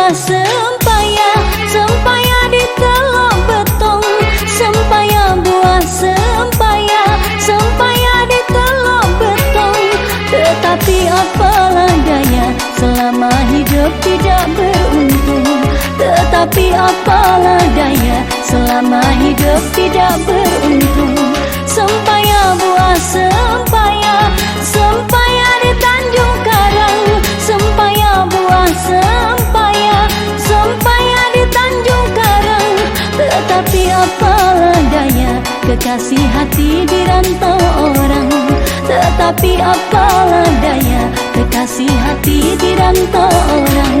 buah sempaya, sempaya di telok betong. Sempaya buah sempaya, sempaya di telok betong. Tetapi apalah daya, selama hidup tidak beruntung. Tetapi apalah daya, selama hidup tidak beruntung. Sempaya buah sempaya, sempaya di Tanjung Karang. Sempaya buah sempaya, sempaya di Tanjung Karang. Tetapi apalah daya, kekasih hati dirantau orang. Tetapi apalah daya, kekasih hati dirantau orang.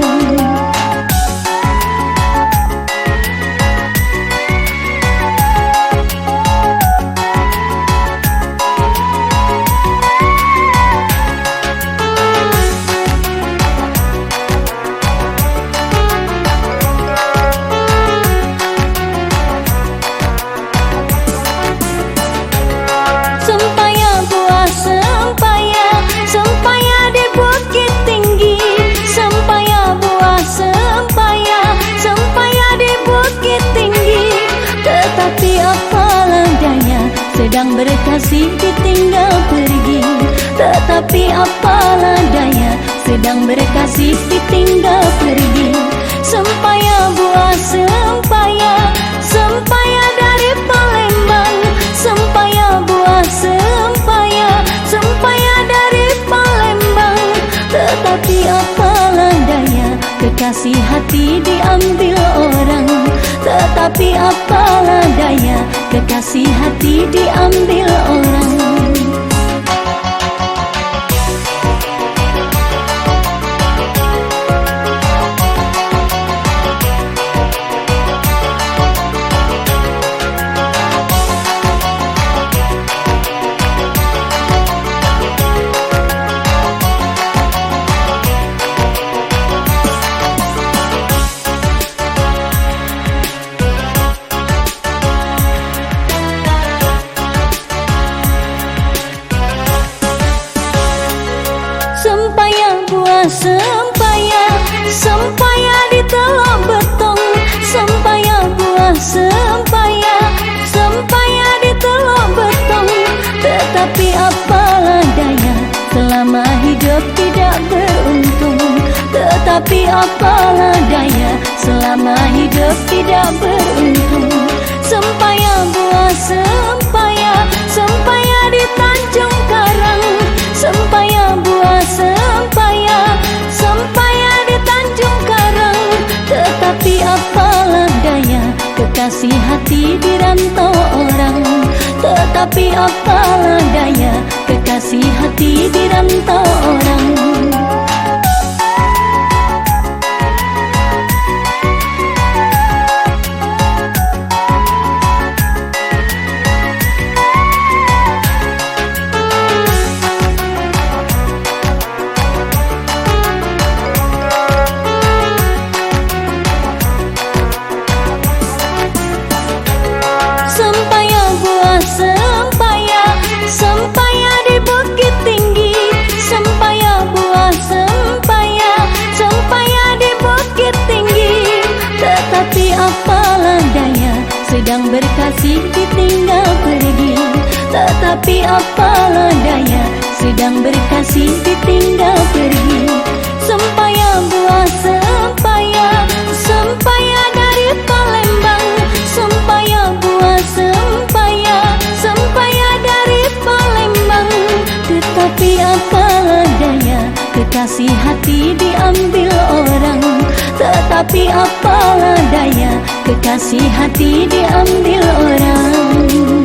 Sempaya buah sempaya, sempaya di Bukit Tinggi. Sempaya buah sempaya, sempaya di Bukit Tinggi. Tetapi apalah daya, sedang berkasih ditinggal pergi. Tetapi apalah daya, sedang berkasih ditinggal pergi. Sempaya buah sempaya, sempaya dari Palembang. Sempaya buah sempaya, sempaya dari Palembang. Tetapi apalah daya, kekasih hati diambil orang. Tetapi apalah daya, kekasih hati diambil orang. Sempaya buah sempaya, sempaya di telok betong. Sempaya buah sempaya, sempaya di telok betong. Tetapi apalah daya, selama hidup tidak beruntung. Tetapi apalah daya, selama hidup tidak beruntung. Sempaya buah sempaya, sempaya di Tanjung Karang. Sempaya buah sempaya, sempaya di Tanjung Karang. Tetapi apalah daya, kekasih hati dirantau orang. Tetapi apalah daya, kekasih hati dirantau orang. Sempaya buah sempaya, sempaya di Bukit Tinggi. Sempaya buah sempaya, sempaya di Bukit Tinggi. Tetapi apalah daya, sedang berkasih ditinggal pergi. Tetapi apalah daya, sedang berkasih ditinggal pergi. Sempaya buah sempaya, sempaya dari Palembang. Sempaya buah sempaya, sempaya dari Palembang. Tetapi apalah daya, kekasih hati diambil orang. Tetapi apalah daya, kekasih hati diambil orang.